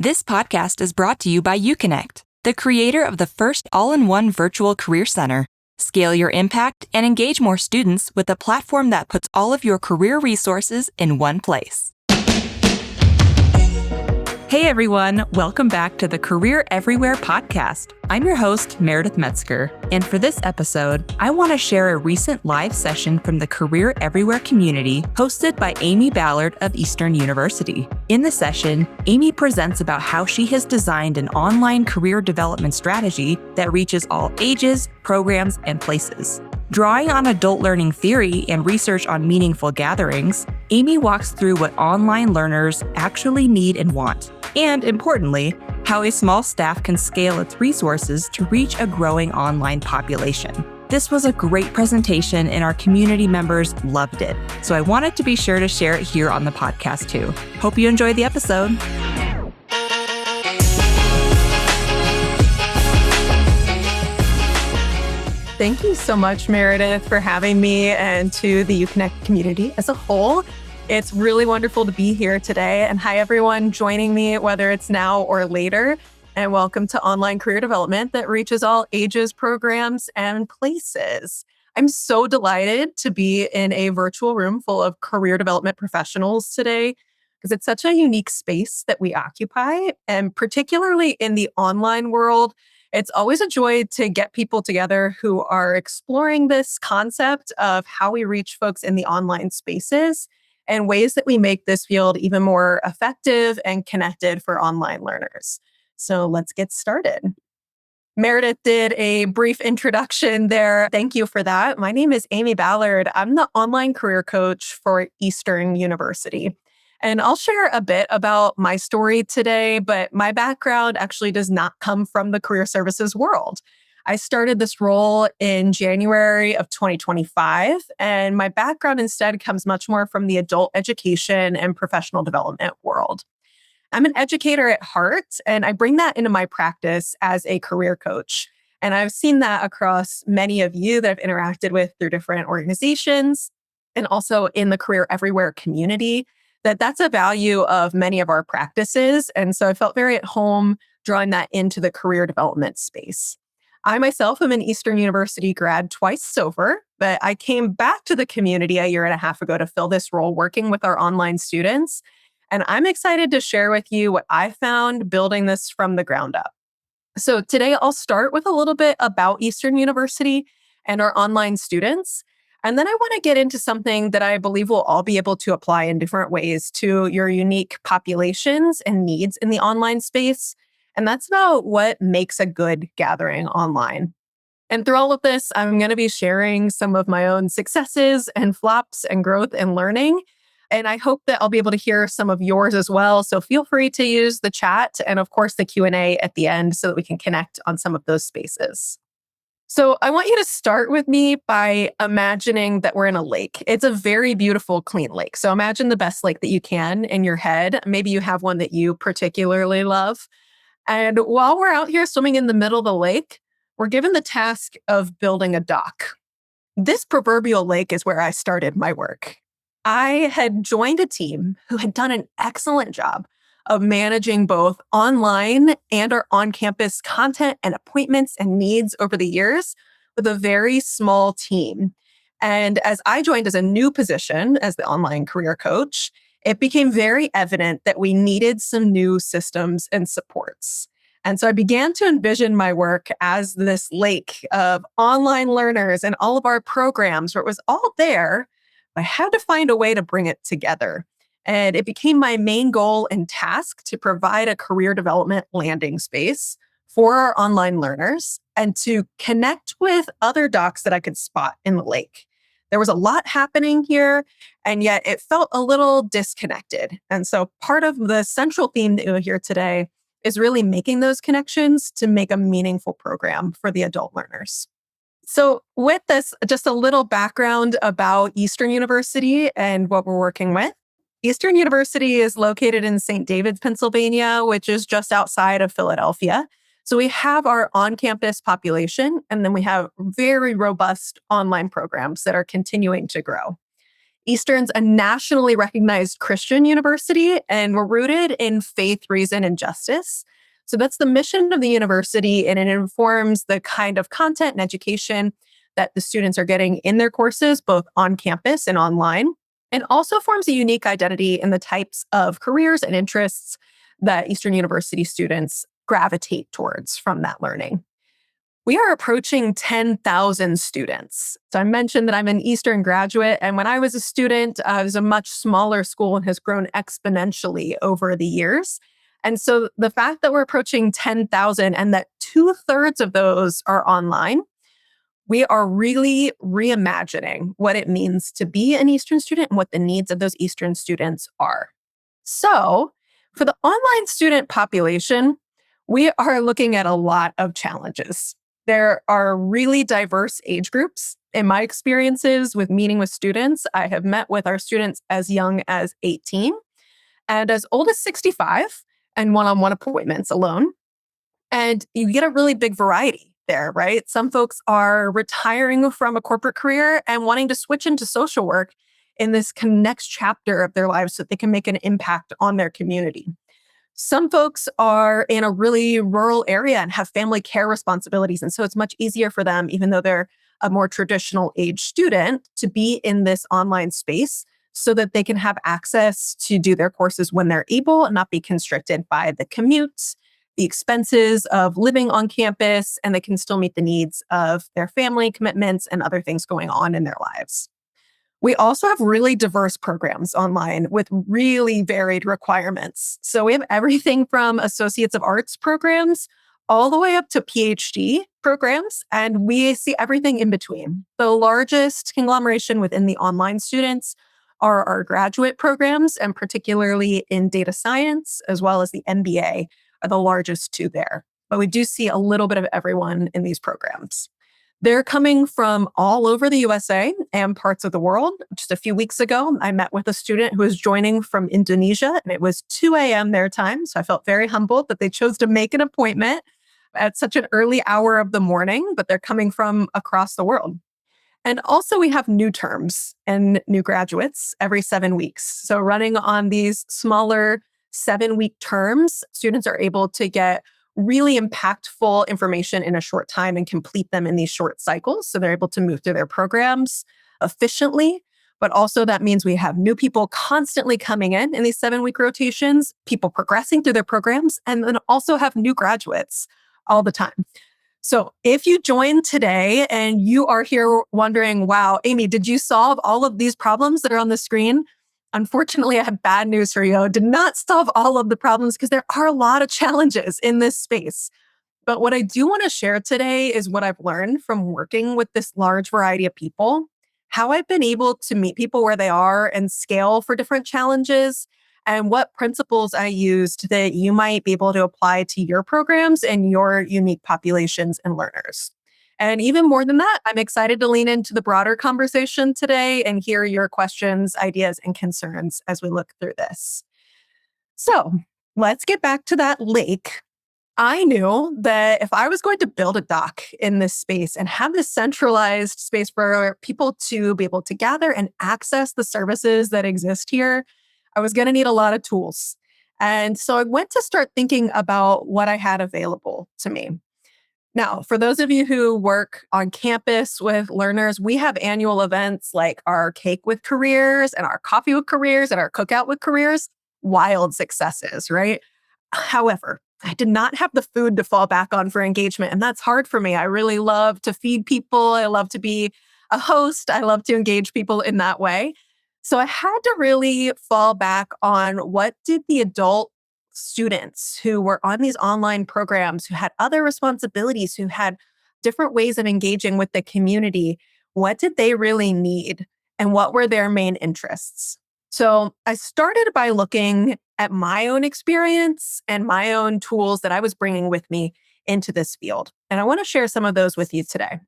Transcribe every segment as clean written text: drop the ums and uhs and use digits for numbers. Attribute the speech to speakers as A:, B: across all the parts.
A: This podcast is brought to you by UConnect, the creator of the first all-in-one virtual career center. Scale your impact and engage more students with a platform that puts all of your career resources in one place. Hey everyone, welcome back to the Career Everywhere podcast. I'm your host, Meredith Metzger, and for this episode, I want to share a recent live session from the Career Everywhere community hosted by Amy Ballard of Eastern University. In the session, Amy presents about how she has designed an online career development strategy that reaches all ages, programs, and places. Drawing on adult learning theory and research on meaningful gatherings, Amy walks through what online learners actually need and want, and importantly, how a small staff can scale its resources to reach a growing online population. This was a great presentation and our community members loved it, so I wanted to be sure to share it here on the podcast too. Hope you enjoy the episode.
B: Thank you so much, Meredith, for having me and to the UConnect community as a whole. It's really wonderful to be here today. And hi, everyone joining me, whether it's now or later. And welcome to Online Career Development that reaches all ages, programs, and places. I'm so delighted to be in a virtual room full of career development professionals today because it's such a unique space that we occupy. And particularly in the online world, it's always a joy to get people together who are exploring this concept of how we reach folks in the online spaces and ways that we make this field even more effective and connected for online learners. So let's get started. Meredith did a brief introduction there. Thank you for that. My name is Amy Ballard. I'm the online career coach for Eastern University. And I'll share a bit about my story today, but my background actually does not come from the career services world. I started this role in January of 2025, and my background instead comes much more from the adult education and professional development world. I'm an educator at heart, and I bring that into my practice as a career coach. And I've seen that across many of you that I've interacted with through different organizations and also in the Career Everywhere community. That's a value of many of our practices. And so I felt very at home drawing that into the career development space. I myself am an Eastern University grad twice over, but I came back to the community a year and a half ago to fill this role working with our online students. And I'm excited to share with you what I found building this from the ground up. So today I'll start with a little bit about Eastern University and our online students. And then I want to get into something that I believe we'll all be able to apply in different ways to your unique populations and needs in the online space. And that's about what makes a good gathering online. And through all of this, I'm going to be sharing some of my own successes and flops and growth and learning. And I hope that I'll be able to hear some of yours as well. So feel free to use the chat and of course the Q&A at the end so that we can connect on some of those spaces. So I want you to start with me by imagining that we're in a lake. It's a very beautiful, clean lake. So imagine the best lake that you can in your head. Maybe you have one that you particularly love. And while we're out here swimming in the middle of the lake, we're given the task of building a dock. This proverbial lake is where I started my work. I had joined a team who had done an excellent job of managing both online and our on-campus content and appointments and needs over the years with a very small team. And as I joined as a new position as the online career coach, it became very evident that we needed some new systems and supports. And so I began to envision my work as this lake of online learners and all of our programs where it was all there. I had to find a way to bring it together. And it became my main goal and task to provide a career development landing space for our online learners and to connect with other docs that I could spot in the lake. There was a lot happening here, and yet it felt a little disconnected. And so part of the central theme that you'll hear today is really making those connections to make a meaningful program for the adult learners. So with this, just a little background about Eastern University and what we're working with. Eastern University is located in St. David's, Pennsylvania, which is just outside of Philadelphia. So we have our on-campus population, and then we have very robust online programs that are continuing to grow. Eastern's a nationally recognized Christian university, and we're rooted in faith, reason, and justice. So that's the mission of the university, and it informs the kind of content and education that the students are getting in their courses, both on campus and online, and also forms a unique identity in the types of careers and interests that Eastern University students gravitate towards from that learning. We are approaching 10,000 students. So I mentioned that I'm an Eastern graduate, and when I was a student, it was a much smaller school and has grown exponentially over the years. And so the fact that we're approaching 10,000 and that 2/3 of those are online, we are really reimagining what it means to be an Eastern student and what the needs of those Eastern students are. So, for the online student population, we are looking at a lot of challenges. There are really diverse age groups. In my experiences with meeting with students, I have met with our students as young as 18 and as old as 65 and one-on-one appointments alone. And you get a really big variety there, right? Some folks are retiring from a corporate career and wanting to switch into social work in this next chapter of their lives so that they can make an impact on their community. Some folks are in a really rural area and have family care responsibilities. And so it's much easier for them, even though they're a more traditional age student, to be in this online space so that they can have access to do their courses when they're able and not be constricted by the commutes, the expenses of living on campus, and they can still meet the needs of their family commitments and other things going on in their lives. We also have really diverse programs online with really varied requirements. So we have everything from Associates of Arts programs all the way up to PhD programs, and we see everything in between. The largest conglomeration within the online students are our graduate programs, and particularly in data science, as well as the MBA are the largest two there. But we do see a little bit of everyone in these programs. They're coming from all over the USA and parts of the world. Just a few weeks ago, I met with a student who was joining from Indonesia, and it was 2 a.m. their time. So I felt very humbled that they chose to make an appointment at such an early hour of the morning, but they're coming from across the world. And also, we have new terms and new graduates every 7 weeks. So running on these smaller 7-week terms, students are able to get really impactful information in a short time and complete them in these short cycles. So they're able to move through their programs efficiently. But also that means we have new people constantly coming in these 7-week rotations, people progressing through their programs, and then also have new graduates all the time. So if you join today and you are here wondering, wow, Amy, did you solve all of these problems that are on the screen? Unfortunately, I have bad news for you. I did not solve all of the problems because there are a lot of challenges in this space. But what I do want to share today is what I've learned from working with this large variety of people, how I've been able to meet people where they are and scale for different challenges, and what principles I used that you might be able to apply to your programs and your unique populations and learners. And even more than that, I'm excited to lean into the broader conversation today and hear your questions, ideas, and concerns as we look through this. So let's get back to that lake. I knew that if I was going to build a dock in this space and have this centralized space for people to be able to gather and access the services that exist here, I was going to need a lot of tools. And so I went to start thinking about what I had available to me. Now, for those of you who work on campus with learners, we have annual events like our Cake with Careers and our Coffee with Careers and our Cookout with Careers. Wild successes, right? However, I did not have the food to fall back on for engagement, and that's hard for me. I really love to feed people. I love to be a host. I love to engage people in that way. So I had to really fall back on what did the adult students who were on these online programs, who had other responsibilities, who had different ways of engaging with the community, what did they really need? And what were their main interests? So I started by looking at my own experience and my own tools that I was bringing with me into this field. And I want to share some of those with you today.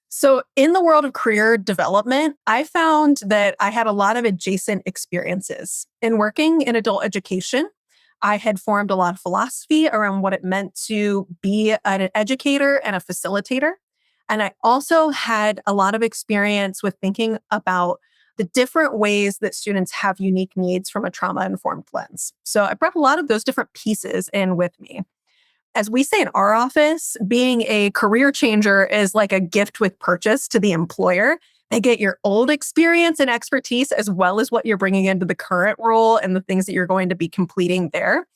B: So in the world of career development, I found that I had a lot of adjacent experiences. In working in adult education, I had formed a lot of philosophy around what it meant to be an educator and a facilitator. And I also had a lot of experience with thinking about the different ways that students have unique needs from a trauma-informed lens. So I brought a lot of those different pieces in with me. As we say in our office, being a career changer is like a gift with purchase to the employer. They get your old experience and expertise as well as what you're bringing into the current role and the things that you're going to be completing there.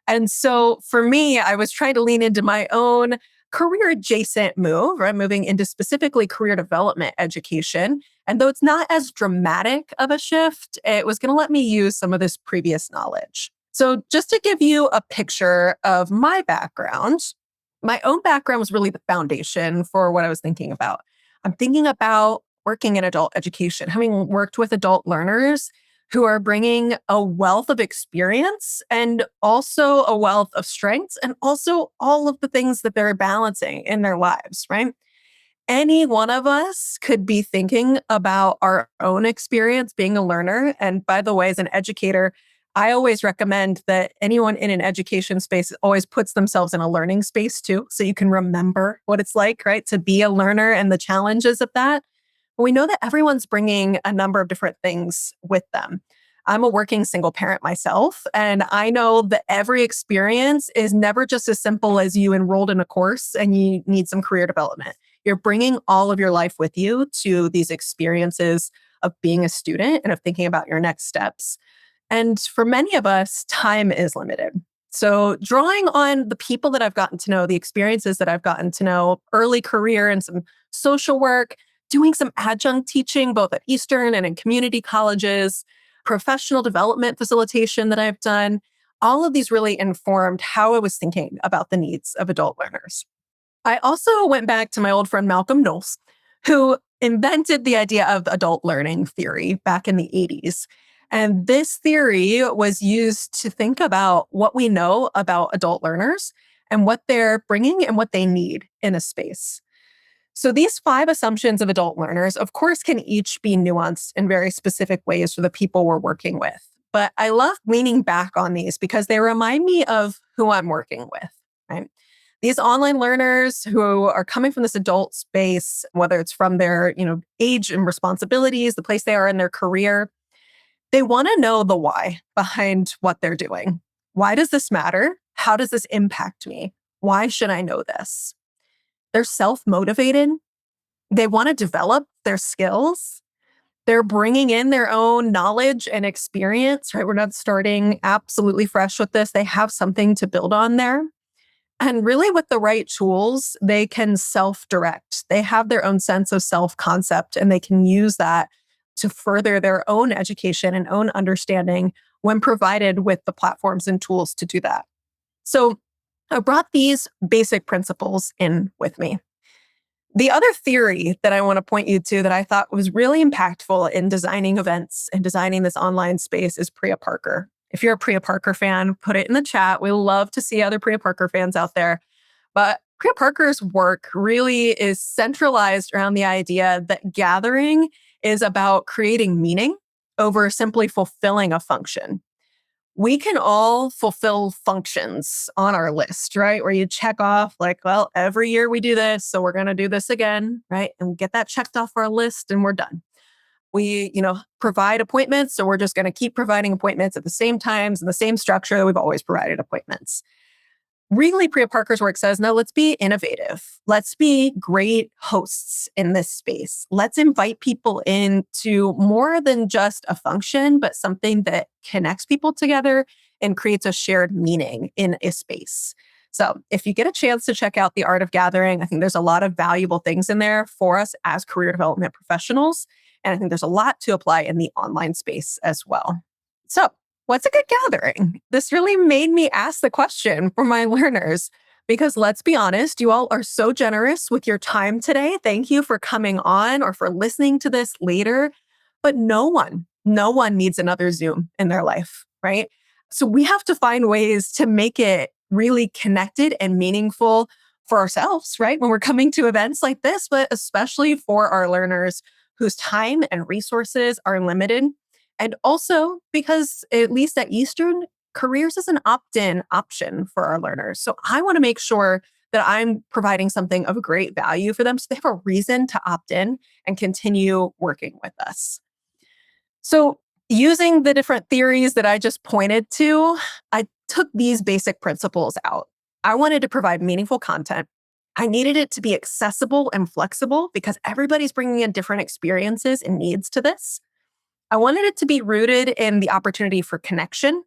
B: And so for me, I was trying to lean into my own career adjacent move, right? Moving into specifically career development education. And though it's not as dramatic of a shift, it was going to let me use some of this previous knowledge. So just to give you a picture of my background, my own background was really the foundation for what I was thinking about. I'm thinking about working in adult education, having worked with adult learners who are bringing a wealth of experience and also a wealth of strengths and also all of the things that they're balancing in their lives, right? Any one of us could be thinking about our own experience being a learner. And by the way, as an educator, I always recommend that anyone in an education space always puts themselves in a learning space too, so you can remember what it's like, right, to be a learner and the challenges of that. We know that everyone's bringing a number of different things with them. I'm a working single parent myself, and I know that every experience is never just as simple as you enrolled in a course and you need some career development. You're bringing all of your life with you to these experiences of being a student and of thinking about your next steps. And for many of us, time is limited. So, drawing on the people that I've gotten to know, the experiences that I've gotten to know, early career and some social work, doing some adjunct teaching, both at Eastern and in community colleges, professional development facilitation that I've done, all of these really informed how I was thinking about the needs of adult learners. I also went back to my old friend Malcolm Knowles, who invented the idea of adult learning theory back in the 80s. And this theory was used to think about what we know about adult learners and what they're bringing and what they need in a space. So these 5 assumptions of adult learners, of course, can each be nuanced in very specific ways for the people we're working with. But I love leaning back on these because they remind me of who I'm working with, right? These online learners who are coming from this adult space, whether it's from their, age and responsibilities, the place they are in their career, they want to know the why behind what they're doing. Why does this matter? How does this impact me? Why should I know this? They're self-motivated. They want to develop their skills. They're bringing in their own knowledge and experience, right? We're not starting absolutely fresh with this. They have something to build on there. And really, with the right tools, they can self-direct. They have their own sense of self-concept, and they can use that to further their own education and own understanding when provided with the platforms and tools to do that. So I brought these basic principles in with me. The other theory that I want to point you to that I thought was really impactful in designing events and designing this online space is Priya Parker. If you're a Priya Parker fan, put it in the chat. We love to see other Priya Parker fans out there. But Priya Parker's work really is centralized around the idea that gathering is about creating meaning over simply fulfilling a function. We can all fulfill functions on our list, right? Where you check off like, well, every year we do this, so we're going to do this again, right? And we get that checked off our list and we're done. We, provide appointments, so we're just going to keep providing appointments at the same times and the same structure that we've always provided appointments. Really, Priya Parker's work says, no, let's be innovative. Let's be great hosts in this space. Let's invite people into more than just a function, but something that connects people together and creates a shared meaning in a space. So if you get a chance to check out The Art of Gathering, I think there's a lot of valuable things in there for us as career development professionals. And I think there's a lot to apply in the online space as well. So what's a good gathering? This really made me ask the question for my learners because let's be honest, you all are so generous with your time today. Thank you for coming on or for listening to this later. But no one needs another Zoom in their life, right? So we have to find ways to make it really connected and meaningful for ourselves, right? When we're coming to events like this, but especially for our learners whose time and resources are limited. And also because, at least at Eastern, careers is an opt-in option for our learners. So I want to make sure that I'm providing something of great value for them so they have a reason to opt in and continue working with us. So, using the different theories that I just pointed to, I took these basic principles out. I wanted to provide meaningful content. I needed it to be accessible and flexible because everybody's bringing in different experiences and needs to this. I wanted it to be rooted in the opportunity for connection,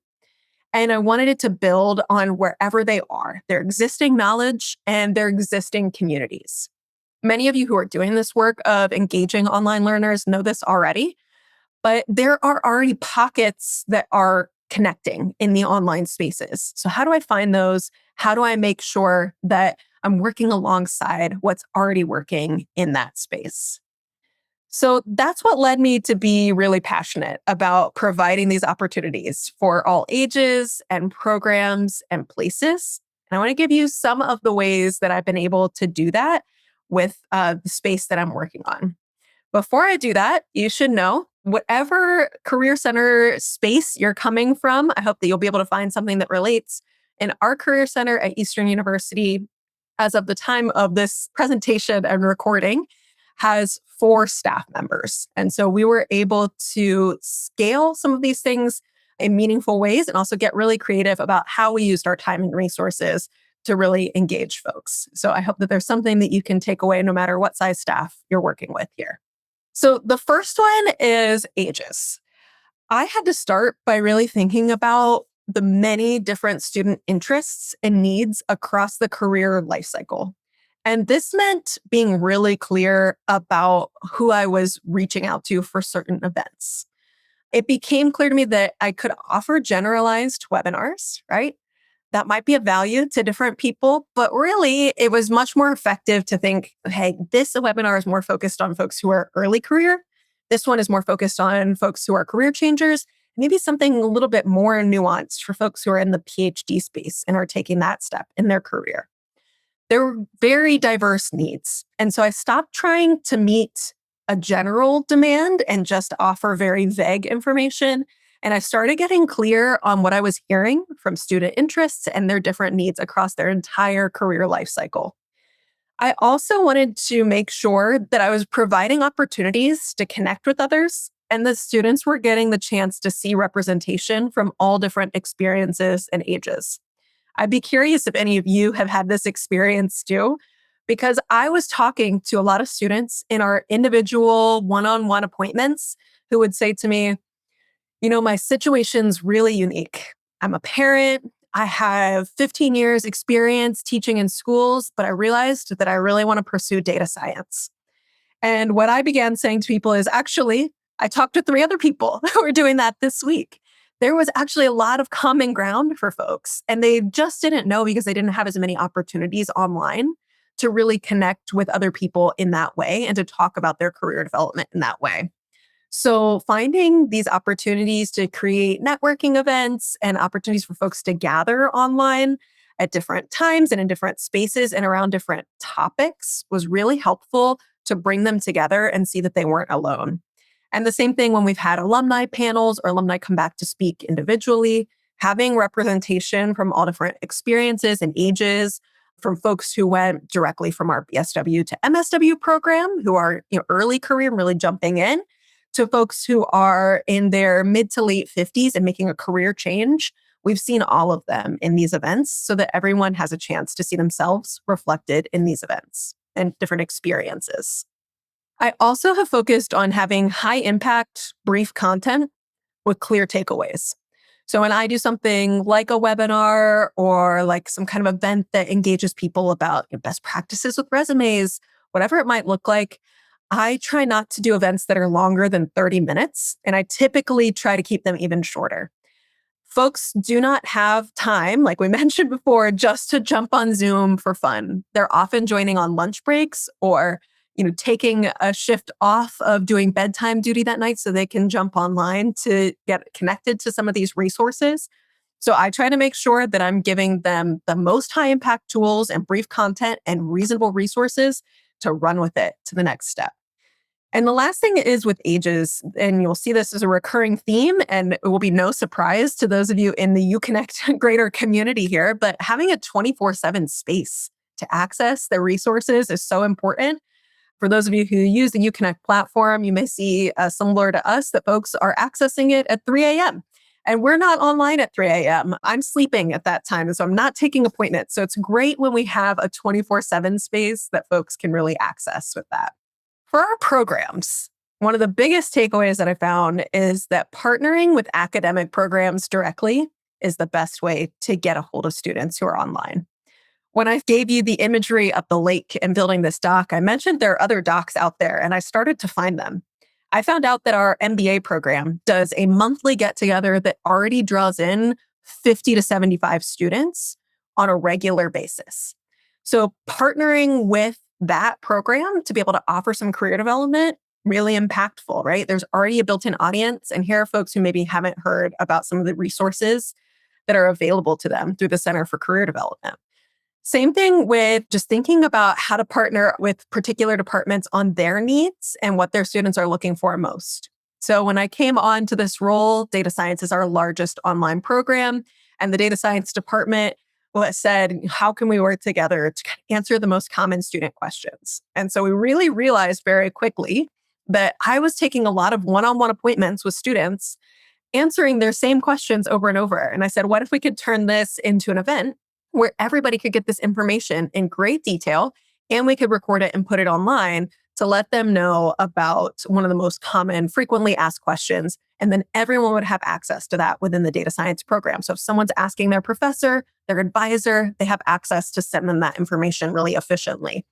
B: and I wanted it to build on wherever they are, their existing knowledge and their existing communities. Many of you who are doing this work of engaging online learners know this already, but there are already pockets that are connecting in the online spaces. So, how do I find those? How do I make sure that I'm working alongside what's already working in that space? So that's what led me to be really passionate about providing these opportunities for all ages and programs and places. And I want to give you some of the ways that I've been able to do that with the space that I'm working on. Before I do that, you should know whatever career center space you're coming from, I hope that you'll be able to find something that relates. In our career center at Eastern University, as of the time of this presentation and recording, has 4 staff members. And so we were able to scale some of these things in meaningful ways and also get really creative about how we used our time and resources to really engage folks. So I hope that there's something that you can take away no matter what size staff you're working with here. So the first one is ages. I had to start by really thinking about the many different student interests and needs across the career lifecycle. And this meant being really clear about who I was reaching out to for certain events. It became clear to me that I could offer generalized webinars, right? That might be of value to different people, but really it was much more effective to think, hey, this webinar is more focused on folks who are early career. This one is more focused on folks who are career changers, maybe something a little bit more nuanced for folks who are in the PhD space and are taking that step in their career. There were very diverse needs. And so I stopped trying to meet a general demand and just offer very vague information. And I started getting clear on what I was hearing from student interests and their different needs across their entire career life cycle. I also wanted to make sure that I was providing opportunities to connect with others, and the students were getting the chance to see representation from all different experiences and ages. I'd be curious if any of you have had this experience too, because I was talking to a lot of students in our individual one-on-one appointments who would say to me, my situation's really unique. I'm a parent. I have 15 years experience teaching in schools, but I realized that I really want to pursue data science. And what I began saying to people is actually, I talked to 3 other people who were doing that this week. There was actually a lot of common ground for folks, and they just didn't know because they didn't have as many opportunities online to really connect with other people in that way and to talk about their career development in that way. So finding these opportunities to create networking events and opportunities for folks to gather online at different times and in different spaces and around different topics was really helpful to bring them together and see that they weren't alone. And the same thing when we've had alumni panels or alumni come back to speak individually, having representation from all different experiences and ages, from folks who went directly from our BSW to MSW program, who are early career and really jumping in, to folks who are in their mid to late 50s and making a career change. We've seen all of them in these events so that everyone has a chance to see themselves reflected in these events and different experiences. I also have focused on having high impact, brief content with clear takeaways. So when I do something like a webinar or like some kind of event that engages people about best practices with resumes, whatever it might look like, I try not to do events that are longer than 30 minutes, and I typically try to keep them even shorter. Folks do not have time, like we mentioned before, just to jump on Zoom for fun. They're often joining on lunch breaks or taking a shift off of doing bedtime duty that night so they can jump online to get connected to some of these resources. So I try to make sure that I'm giving them the most high impact tools and brief content and reasonable resources to run with it to the next step. And the last thing is with ages, and you'll see this as a recurring theme, and it will be no surprise to those of you in the UConnect greater community here, but having a 24/7 space to access the resources is so important. For those of you who use the UConnect platform, you may see similar to us that folks are accessing it at 3 a.m. And we're not online at 3 a.m. I'm sleeping at that time, so I'm not taking appointments. So it's great when we have a 24/7 space that folks can really access with that. For our programs, one of the biggest takeaways that I found is that partnering with academic programs directly is the best way to get a hold of students who are online. When I gave you the imagery of the lake and building this dock, I mentioned there are other docks out there, and I started to find them. I found out that our MBA program does a monthly get together that already draws in 50 to 75 students on a regular basis. So partnering with that program to be able to offer some career development, really impactful, right? There's already a built-in audience, and here are folks who maybe haven't heard about some of the resources that are available to them through the Center for Career Development. Same thing with just thinking about how to partner with particular departments on their needs and what their students are looking for most. So when I came on to this role, data science is our largest online program, and the data science department said, how can we work together to answer the most common student questions? And so we really realized very quickly that I was taking a lot of one-on-one appointments with students, answering their same questions over and over. And I said, what if we could turn this into an event where everybody could get this information in great detail, and we could record it and put it online to let them know about one of the most common, frequently asked questions. And then everyone would have access to that within the data science program. So if someone's asking their professor, their advisor, they have access to send them that information really efficiently.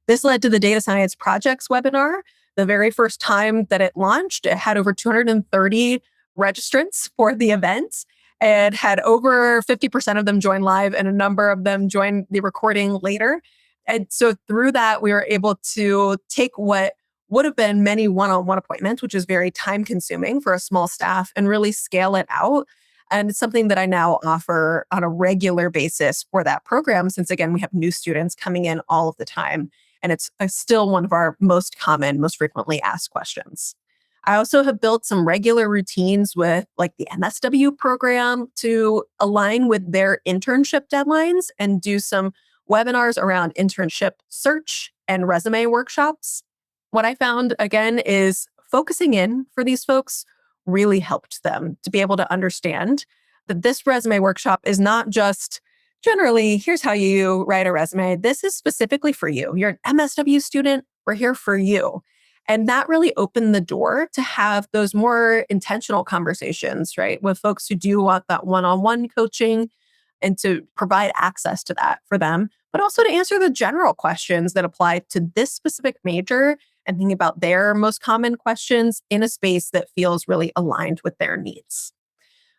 B: This led to the Data Science Projects webinar. The very first time that it launched, it had over 230 registrants for the event and had over 50% of them join live and a number of them join the recording later. And so through that, we were able to take what would have been many one-on-one appointments, which is very time consuming for a small staff, and really scale it out. And it's something that I now offer on a regular basis for that program, since again, we have new students coming in all of the time. And it's still one of our most common, most frequently asked questions. I also have built some regular routines with like the MSW program to align with their internship deadlines and do some webinars around internship search and resume workshops. What I found again is focusing in for these folks really helped them to be able to understand that this resume workshop is not just generally, here's how you write a resume. This is specifically for you. You're an MSW student. We're here for you. And that really opened the door to have those more intentional conversations, right, with folks who do want that one-on-one coaching and to provide access to that for them, but also to answer the general questions that apply to this specific major and thinking about their most common questions in a space that feels really aligned with their needs.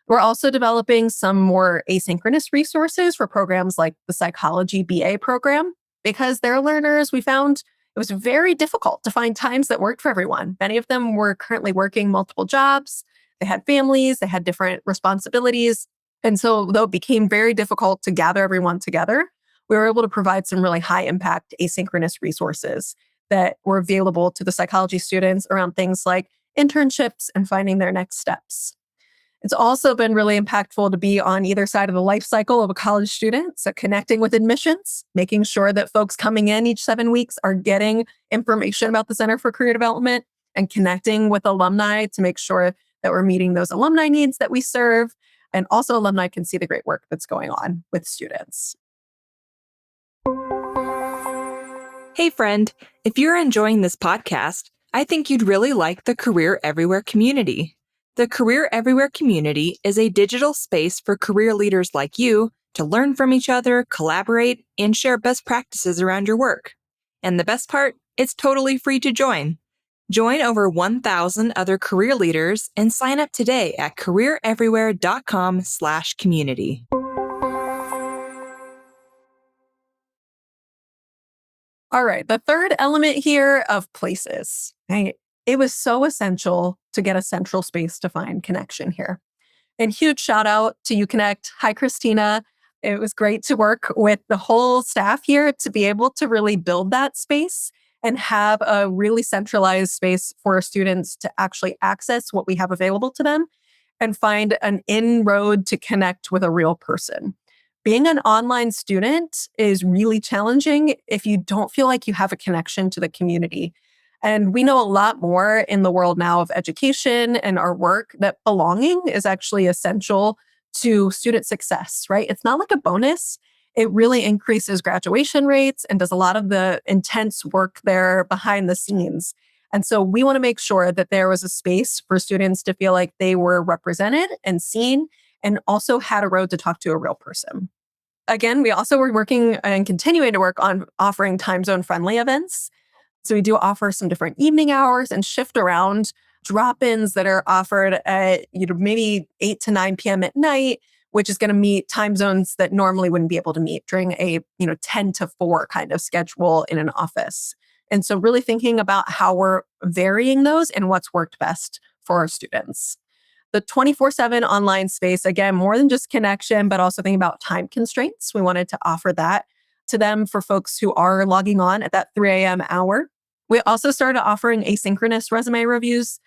B: We're also developing some more asynchronous resources for programs like the Psychology BA program, because their learners, we found it was very difficult to find times that worked for everyone. Many of them were currently working multiple jobs. They had families, they had different responsibilities. And so though it became very difficult to gather everyone together, we were able to provide some really high impact asynchronous resources that were available to the psychology students around things like internships and finding their next steps. It's also been really impactful to be on either side of the life cycle of a college student. So connecting with admissions, making sure that folks coming in each 7 weeks are getting information about the Center for Career Development, and connecting with alumni to make sure that we're meeting those alumni needs that we serve. And also alumni can see the great work that's going on with students.
A: Hey friend, if you're enjoying this podcast, I think you'd really like the Career Everywhere community. The Career Everywhere community is a digital space for career leaders like you to learn from each other, collaborate, and share best practices around your work. And the best part, it's totally free to join. Join over 1,000 other career leaders and sign up today at careereverywhere.com/community.
B: All right, the third element here of places, right? It was so essential to get a central space to find connection here. And huge shout out to UConnect. Hi, Christina. It was great to work with the whole staff here to be able to really build that space and have a really centralized space for students to actually access what we have available to them and find an inroad to connect with a real person. Being an online student is really challenging if you don't feel like you have a connection to the community. And we know a lot more in the world now of education and our work that belonging is actually essential to student success, right? It's not like a bonus. It really increases graduation rates and does a lot of the intense work there behind the scenes. And so we want to make sure that there was a space for students to feel like they were represented and seen and also had a road to talk to a real person. Again, we also were working and continuing to work on offering time zone friendly events. So we do offer some different evening hours and shift around drop-ins that are offered at maybe 8 to 9 p.m. at night, which is going to meet time zones that normally wouldn't be able to meet during a 10 to 4 kind of schedule in an office. And so really thinking about how we're varying those and what's worked best for our students. The 24/7 online space, again, more than just connection, but also thinking about time constraints. We wanted to offer that to them for folks who are logging on at that 3 a.m. hour. We also started offering asynchronous resume reviews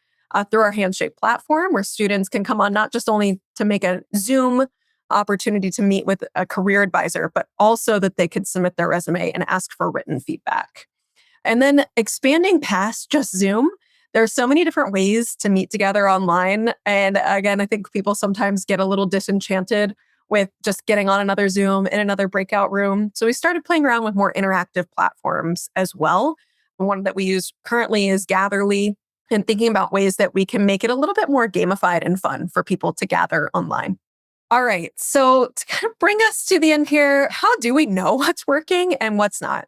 B: through our Handshake platform, where students can come on not just only to make a Zoom opportunity to meet with a career advisor, but also that they could submit their resume and ask for written feedback. And then expanding past just Zoom, there are so many different ways to meet together online. And again, I think people sometimes get a little disenchanted with just getting on another Zoom in another breakout room. So we started playing around with more interactive platforms as well. One that we use currently is Gatherly, and thinking about ways that we can make it a little bit more gamified and fun for people to gather online. All right, so to kind of bring us to the end here, how do we know what's working and what's not?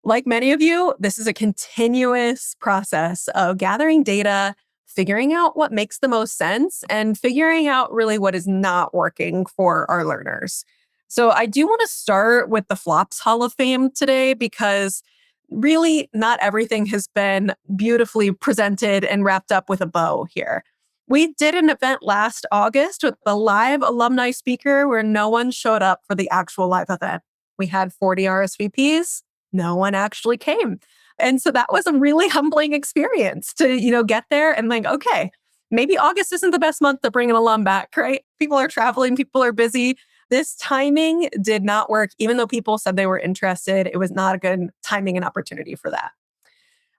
B: Like many of you, this is a continuous process of gathering data, figuring out what makes the most sense, and figuring out really what is not working for our learners. So I do want to start with the Flops Hall of Fame today because really not everything has been beautifully presented and wrapped up with a bow here. We did an event last August with a live alumni speaker where no one showed up for the actual live event. We had 40 RSVPs. No one actually came. And so that was a really humbling experience to, get there and like, okay, maybe August isn't the best month to bring an alum back, right? People are traveling, people are busy. This timing did not work. Even though people said they were interested, it was not a good timing and opportunity for that.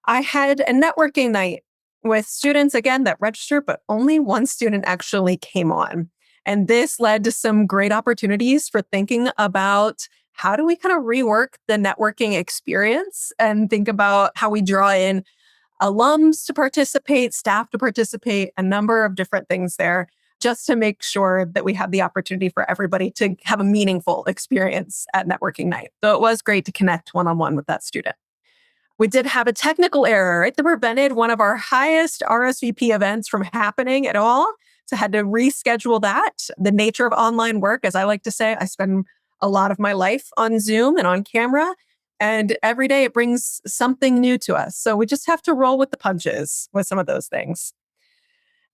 B: I had a networking night with students, again, that registered, but only one student actually came on. And this led to some great opportunities for thinking about how do we kind of rework the networking experience and think about how we draw in alums to participate, staff to participate, a number of different things there, just to make sure that we have the opportunity for everybody to have a meaningful experience at networking night. So it was great to connect one-on-one with that student. We did have a technical error, right, that prevented one of our highest RSVP events from happening at all. So had to reschedule that. The nature of online work, as I like to say, I spend a lot of my life on Zoom and on camera. And every day it brings something new to us. So we just have to roll with the punches with some of those things.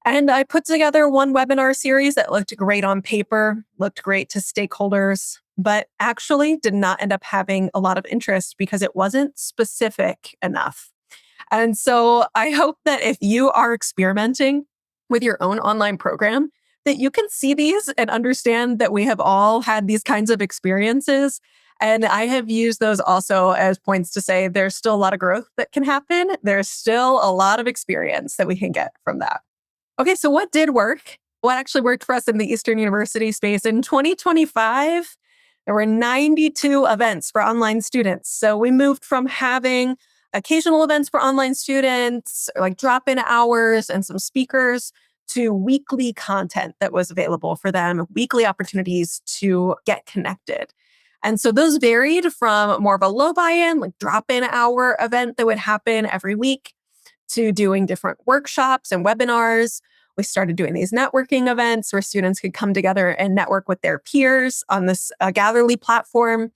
B: And I put together one webinar series that looked great on paper, looked great to stakeholders, but actually did not end up having a lot of interest because it wasn't specific enough. And so I hope that if you are experimenting with your own online program, that you can see these and understand that we have all had these kinds of experiences. And I have used those also as points to say there's still a lot of growth that can happen. There's still a lot of experience that we can get from that. Okay, so what did work? What actually worked for us in the Eastern University space? In 2025, there were 92 events for online students. So we moved from having occasional events for online students, like drop-in hours and some speakers, to weekly content that was available for them, weekly opportunities to get connected. And so those varied from more of a low buy-in, like drop-in hour event that would happen every week, to doing different workshops and webinars. We started doing these networking events where students could come together and network with their peers on this Gatherly platform.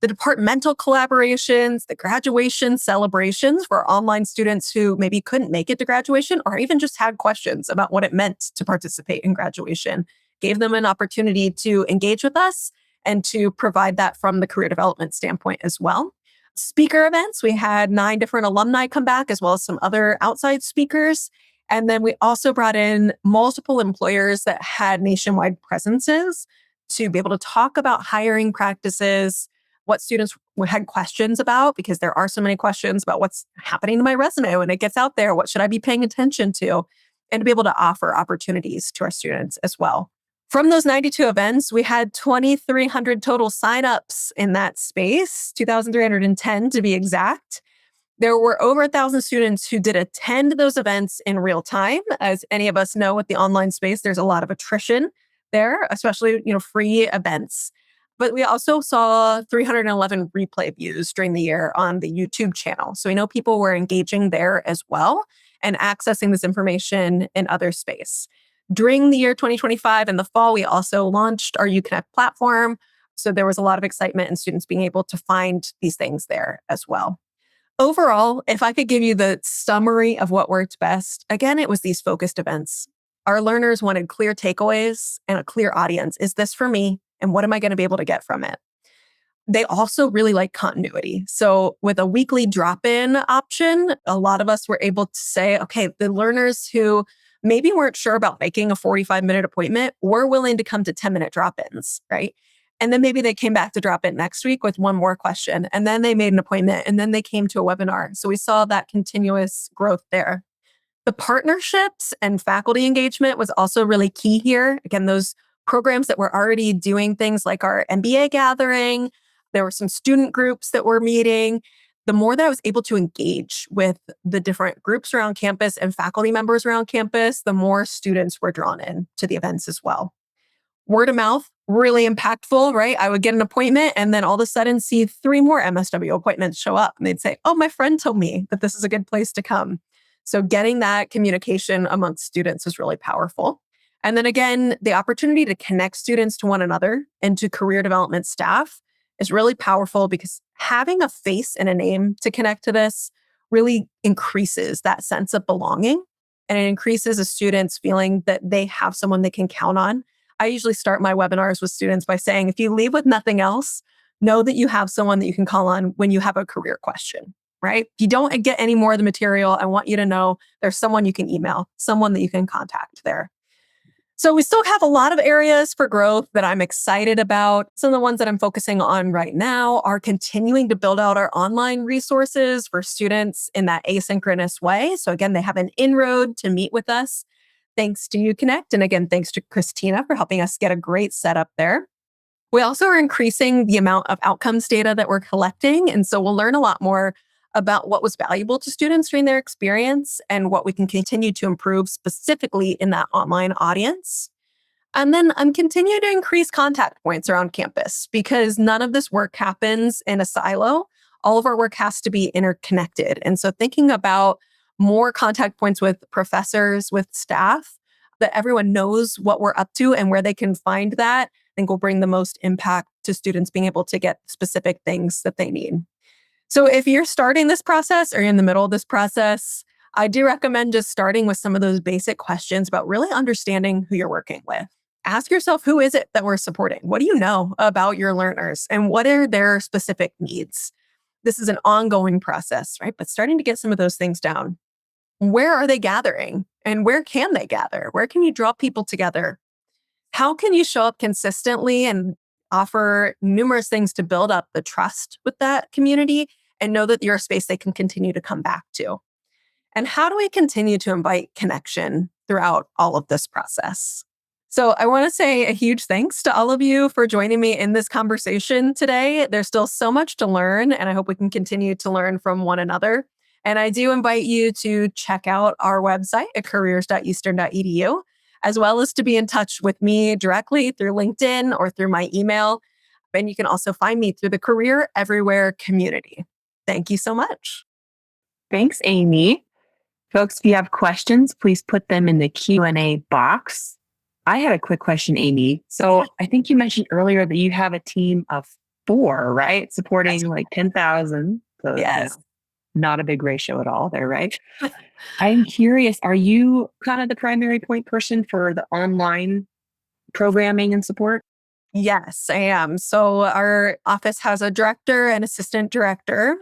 B: The departmental collaborations, the graduation celebrations for online students who maybe couldn't make it to graduation or even just had questions about what it meant to participate in graduation, gave them an opportunity to engage with us and to provide that from the career development standpoint as well. Speaker events, we had 9 different alumni come back, as well as some other outside speakers. And then we also brought in multiple employers that had nationwide presences to be able to talk about hiring practices, what students had questions about, because there are so many questions about what's happening to my resume when it gets out there. What should I be paying attention to? And to be able to offer opportunities to our students as well. From those 92 events, we had 2,300 total signups in that space, 2,310 to be exact. There were over 1,000 students who did attend those events in real time. As any of us know, with the online space, there's a lot of attrition there, especially, free events. But we also saw 311 replay views during the year on the YouTube channel. So we know people were engaging there as well and accessing this information in other space. During the year 2025 in the fall, we also launched our UConnect platform. So there was a lot of excitement and students being able to find these things there as well. Overall, if I could give you the summary of what worked best, again, it was these focused events. Our learners wanted clear takeaways and a clear audience. Is this for me? And what am I going to be able to get from it? They also really like continuity. So with a weekly drop-in option, a lot of us were able to say, okay, the learners who maybe weren't sure about making a 45-minute appointment were willing to come to 10-minute drop-ins, right? And then maybe they came back to drop in next week with one more question. And then they made an appointment and then they came to a webinar. So we saw that continuous growth there. The partnerships and faculty engagement was also really key here. Again, those programs that were already doing things like our MBA gathering, there were some student groups that were meeting. The more that I was able to engage with the different groups around campus and faculty members around campus, the more students were drawn in to the events as well. Word of mouth, really impactful, right? I would get an appointment and then all of a sudden see 3 more MSW appointments show up. And they'd say, oh, my friend told me that this is a good place to come. So getting that communication amongst students is really powerful. And then again, the opportunity to connect students to one another and to career development staff is really powerful because having a face and a name to connect to this really increases that sense of belonging. And it increases a student's feeling that they have someone they can count on. I usually start my webinars with students by saying, if you leave with nothing else, know that you have someone that you can call on when you have a career question, right? If you don't get any more of the material, I want you to know there's someone you can email, someone that you can contact there. So we still have a lot of areas for growth that I'm excited about. Some of the ones that I'm focusing on right now are continuing to build out our online resources for students in that asynchronous way. So again, they have an inroad to meet with us. Thanks to UConnect. And again, thanks to Christina for helping us get a great setup there. We also are increasing the amount of outcomes data that we're collecting. And so we'll learn a lot more about what was valuable to students during their experience and what we can continue to improve specifically in that online audience. And then I'm continuing to increase contact points around campus because none of this work happens in a silo. All of our work has to be interconnected. And so thinking about more contact points with professors, with staff, that everyone knows what we're up to and where they can find that, I think will bring the most impact to students being able to get specific things that they need. So if you're starting this process or you're in the middle of this process, I do recommend just starting with some of those basic questions about really understanding who you're working with. Ask yourself, who is it that we're supporting? What do you know about your learners and what are their specific needs? This is an ongoing process, right? But starting to get some of those things down. Where are they gathering? And where can they gather? Where can you draw people together? How can you show up consistently and offer numerous things to build up the trust with that community and know that you're a space they can continue to come back to? And how do we continue to invite connection throughout all of this process? So I want to say a huge thanks to all of you for joining me in this conversation today. There's still so much to learn, and I hope we can continue to learn from one another. And I do invite you to check out our website at careers.eastern.edu, as well as to be in touch with me directly through LinkedIn or through my email. And you can also find me through the Career Everywhere community. Thank you so much.
A: Thanks, Amy. Folks, if you have questions, please put them in the Q&A box. I had a quick question, Amy. So I think you mentioned earlier that you have a team of 4, right? Supporting like 10,000. So
B: Yes.
A: not a big ratio at all there, right? I'm curious, are you kind of the primary point person for the online programming and support?
B: Yes, I am. So our office has a director and assistant director,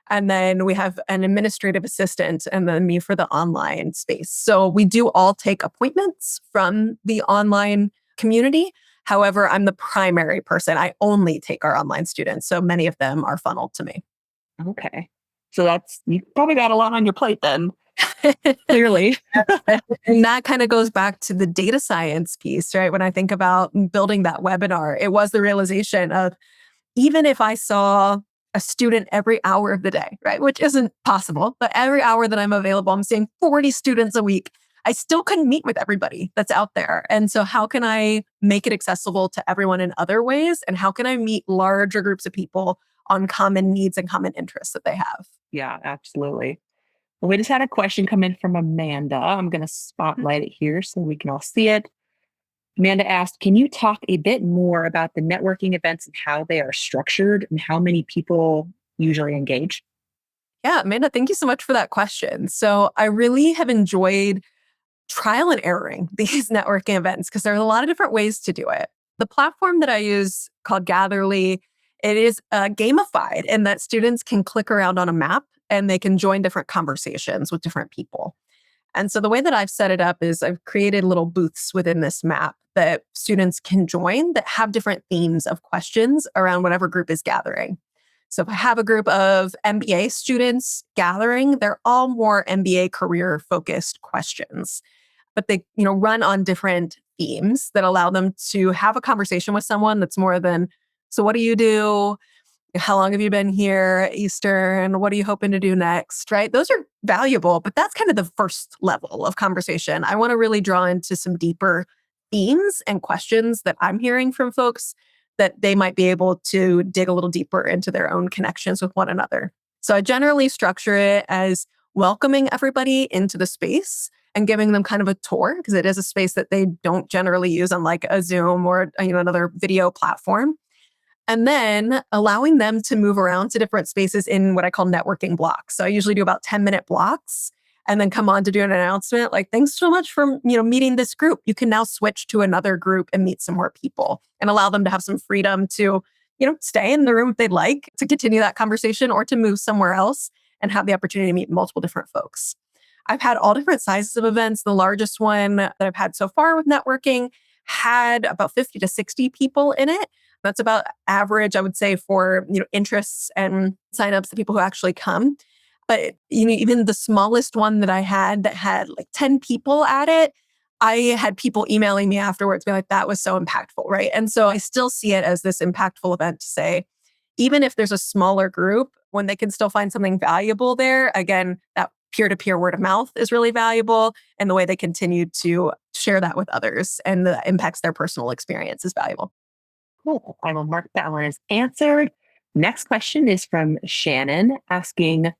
B: and then we have an administrative assistant, and then me for the online space. So we do all take appointments from the online community. However, I'm the primary person. I only take our online students. So many of them are funneled to me.
A: Okay. So you probably got a lot on your plate then, clearly.
B: And that kind of goes back to the data science piece, right? When I think about building that webinar, it was the realization of even if I saw a student every hour of the day, right? Which isn't possible, but every hour that I'm available, I'm seeing 40 students a week. I still couldn't meet with everybody that's out there. And so how can I make it accessible to everyone in other ways? And how can I meet larger groups of people on common needs and common interests that they have?
A: Yeah, absolutely. Well, we just had a question come in from Amanda. I'm going to spotlight it here so we can all see it. Amanda asked, can you talk a bit more about the networking events and how they are structured and how many people usually engage?
B: Yeah, Amanda, thank you so much for that question. So I really have enjoyed trial and erroring these networking events because there are a lot of different ways to do it. The platform that I use called Gatherly, it is gamified in that students can click around on a map and they can join different conversations with different people. And so the way that I've set it up is I've created little booths within this map that students can join that have different themes of questions around whatever group is gathering. So if I have a group of MBA students gathering, they're all more MBA career focused questions, but they, run on different themes that allow them to have a conversation with someone that's more than, so what do you do? How long have you been here at Eastern? What are you hoping to do next? Right? Those are valuable, but that's kind of the first level of conversation. I want to really draw into some deeper themes and questions that I'm hearing from folks that they might be able to dig a little deeper into their own connections with one another. So I generally structure it as welcoming everybody into the space and giving them kind of a tour because it is a space that they don't generally use on like a Zoom or another video platform. And then allowing them to move around to different spaces in what I call networking blocks. So I usually do about 10-minute blocks and then come on to do an announcement like, thanks so much for meeting this group. You can now switch to another group and meet some more people and allow them to have some freedom to, stay in the room if they'd like to continue that conversation or to move somewhere else and have the opportunity to meet multiple different folks. I've had all different sizes of events. The largest one that I've had so far with networking had about 50 to 60 people in it. That's about average, I would say, for interests and signups, the people who actually come. But even the smallest one that I had that had like 10 people at it, I had people emailing me afterwards being like, that was so impactful, right? And so I still see it as this impactful event to say, even if there's a smaller group, when they can still find something valuable there, again, that peer-to-peer word of mouth is really valuable. And the way they continue to share that with others and that impacts their personal experience is valuable.
A: Cool. I will mark that one as answered. Next question is from Shannon asking,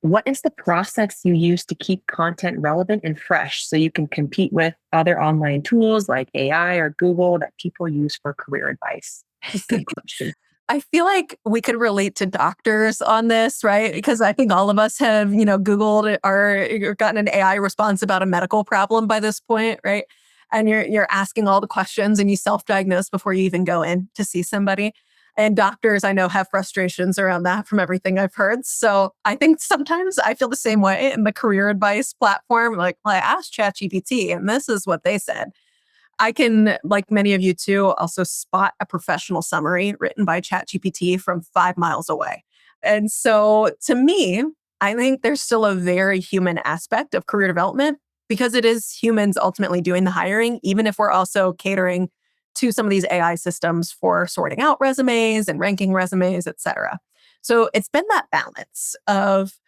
A: what is the process you use to keep content relevant and fresh so you can compete with other online tools like AI or Google that people use for career advice? Good question.
B: I feel like we could relate to doctors on this, right? Because I think all of us have, Googled or gotten an AI response about a medical problem by this point, right? And you're asking all the questions and you self-diagnose before you even go in to see somebody. And doctors, I know, have frustrations around that from everything I've heard. So I think sometimes I feel the same way in the career advice platform. Like, well, I asked ChatGPT and this is what they said. I can, like many of you too, also spot a professional summary written by ChatGPT from 5 miles away. And so to me, I think there's still a very human aspect of career development because it is humans ultimately doing the hiring, even if we're also catering to some of these AI systems for sorting out resumes and ranking resumes, et cetera. So it's been that balance of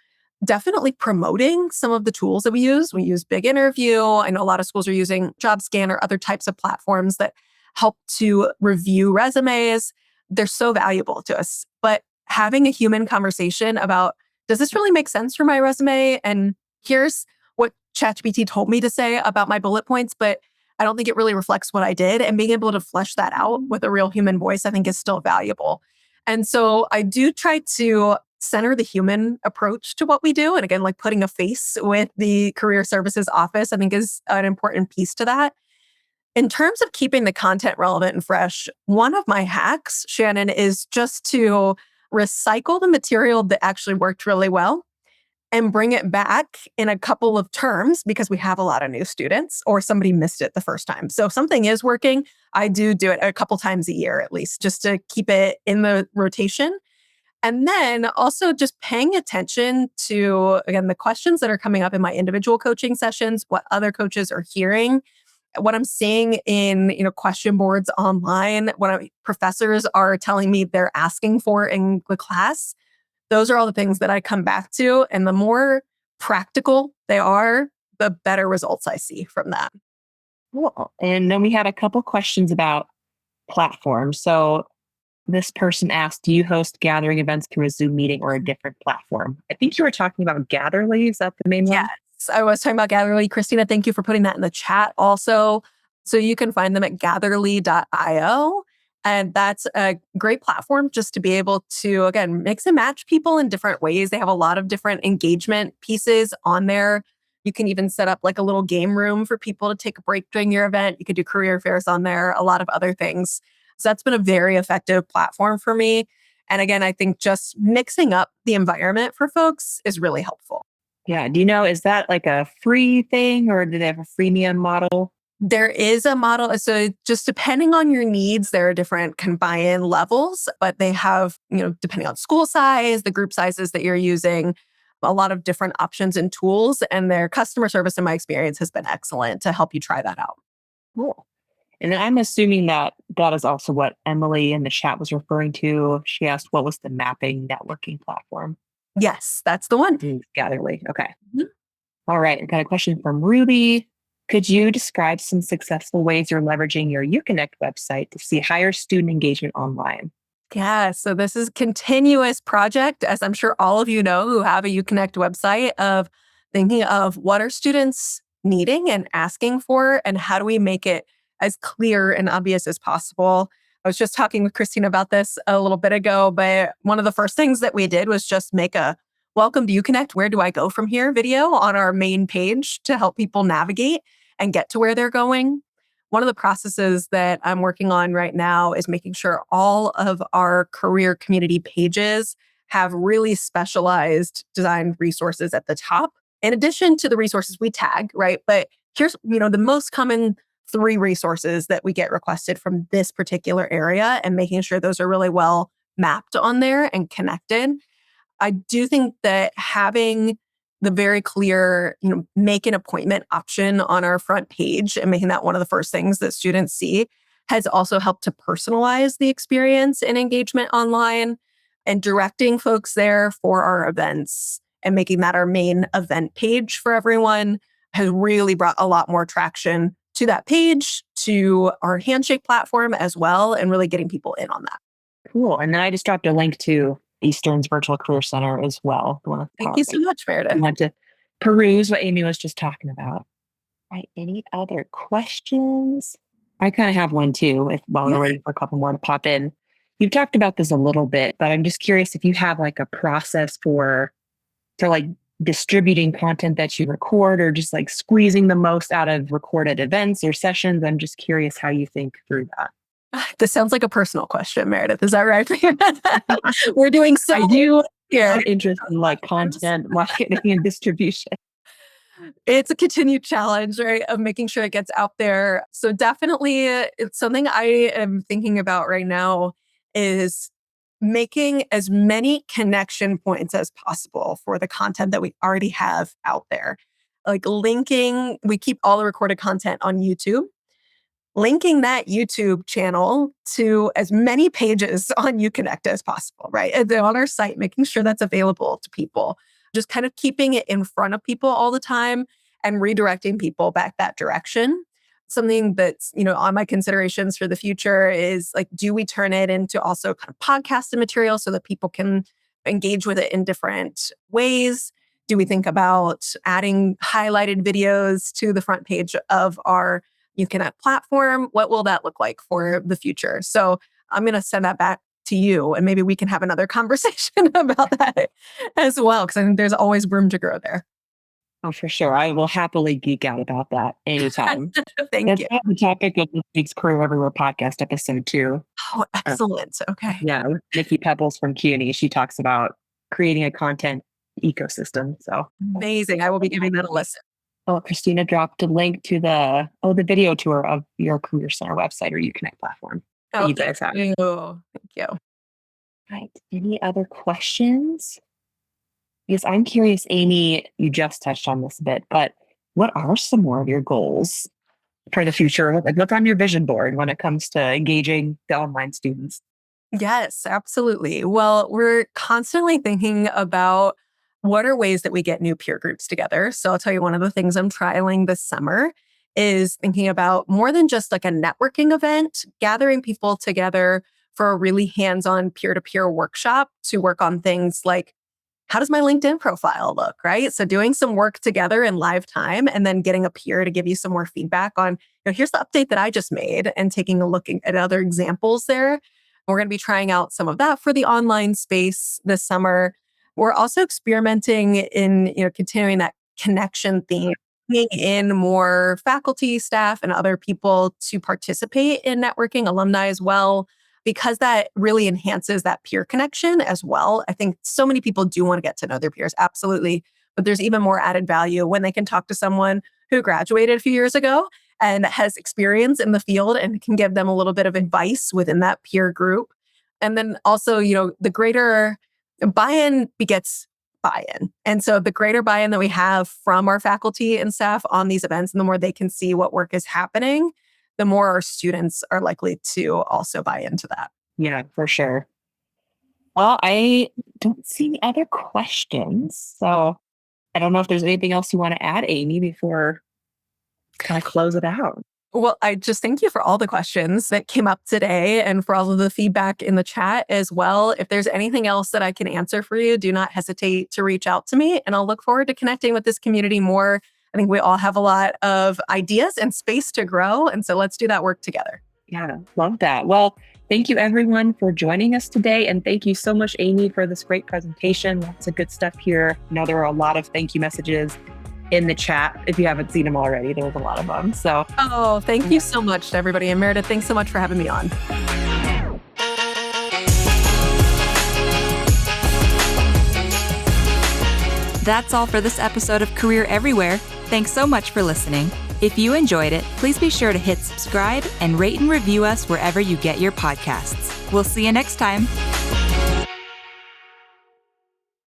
B: definitely promoting some of the tools that we use. We use Big Interview. I know a lot of schools are using JobScan or other types of platforms that help to review resumes. They're so valuable to us. But having a human conversation about, does this really make sense for my resume? And here's what ChatGPT told me to say about my bullet points, but I don't think it really reflects what I did. And being able to flesh that out with a real human voice, I think is still valuable. And so I do try to center the human approach to what we do. And again, like putting a face with the career services office, I think is an important piece to that. In terms of keeping the content relevant and fresh, one of my hacks, Shannon, is just to recycle the material that actually worked really well and bring it back in a couple of terms because we have a lot of new students or somebody missed it the first time. So if something is working, I do it a couple times a year at least, just to keep it in the rotation. And then also just paying attention to, again, the questions that are coming up in my individual coaching sessions, what other coaches are hearing, what I'm seeing in, question boards online, what professors are telling me they're asking for in the class. Those are all the things that I come back to. And the more practical they are, the better results I see from that.
A: Cool. And then we had a couple questions about platforms. So this person asked, do you host gathering events through a Zoom meeting or a different platform? I think you were talking about Gatherly. Is that the main one?
B: Yes, I was talking about Gatherly. Christina, thank you for putting that in the chat also. So you can find them at gatherly.io. And that's a great platform just to be able to, again, mix and match people in different ways. They have a lot of different engagement pieces on there. You can even set up like a little game room for people to take a break during your event. You could do career fairs on there, a lot of other things. So that's been a very effective platform for me. And again, I think just mixing up the environment for folks is really helpful.
A: Yeah. Do you know, is that like a free thing or do they have a freemium model?
B: There is a model. So just depending on your needs, there are different buy-in levels, but they have, depending on school size, the group sizes that you're using, a lot of different options and tools. And their customer service, in my experience, has been excellent to help you try that out.
A: Cool. And then I'm assuming that that is also what Emily in the chat was referring to. She asked, what was the mapping networking platform?
B: Yes, that's the one.
A: Gatherly. Okay. Mm-hmm. All right. I got a question from Ruby. Could you describe some successful ways you're leveraging your UConnect website to see higher student engagement online?
B: Yeah, so this is a continuous project, as I'm sure all of you know who have a UConnect website, of thinking of what are students needing and asking for, and how do we make it as clear and obvious as possible. I was just talking with Christine about this a little bit ago, but one of the first things that we did was just make a welcome to UConnect, where do I go from here video on our main page to help people navigate and get to where they're going. One of the processes that I'm working on right now is making sure all of our career community pages have really specialized design resources at the top, in addition to the resources we tag, right? But here's, the most common 3 resources that we get requested from this particular area, and making sure those are really well mapped on there and connected. I do think that having the very clear, make an appointment option on our front page and making that one of the first things that students see has also helped to personalize the experience and engagement online, and directing folks there for our events and making that our main event page for everyone has really brought a lot more traction to that page, to our Handshake platform as well, and really getting people in on that.
A: Cool. And then I just dropped a link to Eastern's Virtual Career Center as well.
B: Thank you so much, Meredith.
A: I want to peruse what Amy was just talking about. Right. Any other questions? I kind of have one too, while we're waiting for a couple more to pop in. You've talked about this a little bit, but I'm just curious if you have like a process for like distributing content that you record, or just like squeezing the most out of recorded events or sessions. I'm just curious how you think through that.
B: This sounds like a personal question, Meredith. Is that right? We're doing so.
A: I do have interest in like content marketing and distribution.
B: It's a continued challenge, right, of making sure it gets out there. So definitely, it's something I am thinking about right now, is making as many connection points as possible for the content that we already have out there. Like linking, we keep all the recorded content on YouTube. Linking that YouTube channel to as many pages on UConnect as possible, right? And then on our site, making sure that's available to people. Just kind of keeping it in front of people all the time and redirecting people back that direction. Something that's, on my considerations for the future is like, do we turn it into also kind of podcasted material so that people can engage with it in different ways? Do we think about adding highlighted videos to the front page of our UConnect platform? What will that look like for the future? So I'm going to send that back to you, and maybe we can have another conversation about that as well, because I think there's always room to grow there.
A: Oh, for sure. I will happily geek out about that anytime.
B: Thank you.
A: That's the topic of this week's Career Everywhere podcast episode too.
B: Oh, excellent. Okay.
A: Yeah, with Nikki Pebbles from CUNY. She talks about creating a content ecosystem. So
B: amazing. I will be giving that a listen.
A: oh, Christina dropped a link to the video tour of your Career Center website or Uconnect platform that you guys have.
B: Thank you.
A: Right. Any other questions? Because I'm curious, Amy, you just touched on this a bit, but what are some more of your goals for the future? Like, what's on your vision board when it comes to engaging the online students?
B: Yes, absolutely. Well, we're constantly thinking about what are ways that we get new peer groups together. So I'll tell you, one of the things I'm trialing this summer is thinking about more than just like a networking event, gathering people together for a really hands-on peer-to-peer workshop to work on things like, how does my LinkedIn profile look, right? So doing some work together in live time and then getting a peer to give you some more feedback on, here's the update that I just made, and taking a look at other examples there. We're going to be trying out some of that for the online space this summer. We're also experimenting in, continuing that connection theme, bringing in more faculty, staff, and other people to participate in networking, alumni as well, because that really enhances that peer connection as well. I think so many people do want to get to know their peers, absolutely. But there's even more added value when they can talk to someone who graduated a few years ago and has experience in the field and can give them a little bit of advice within that peer group. And then also, the greater buy-in begets buy-in. And so the greater buy-in that we have from our faculty and staff on these events, and the more they can see what work is happening, the more our students are likely to also buy into that.
A: Yeah, for sure. Well, I don't see any other questions. So I don't know if there's anything else you want to add, Amy, before kind of close it out.
B: Well, I just thank you for all the questions that came up today and for all of the feedback in the chat as well. If there's anything else that I can answer for you, do not hesitate to reach out to me, and I'll look forward to connecting with this community more. I think we all have a lot of ideas and space to grow. And so let's do that work together.
A: Yeah, love that. Well, thank you everyone for joining us today. And thank you so much, Amy, for this great presentation. Lots of good stuff here. I know there were a lot of thank you messages in the chat. If you haven't seen them already, there was a lot of them. So,
B: thank you so much to everybody. And Meredith, thanks so much for having me on.
A: That's all for this episode of Career Everywhere. Thanks so much for listening. If you enjoyed it, please be sure to hit subscribe and rate and review us wherever you get your podcasts. We'll see you next time.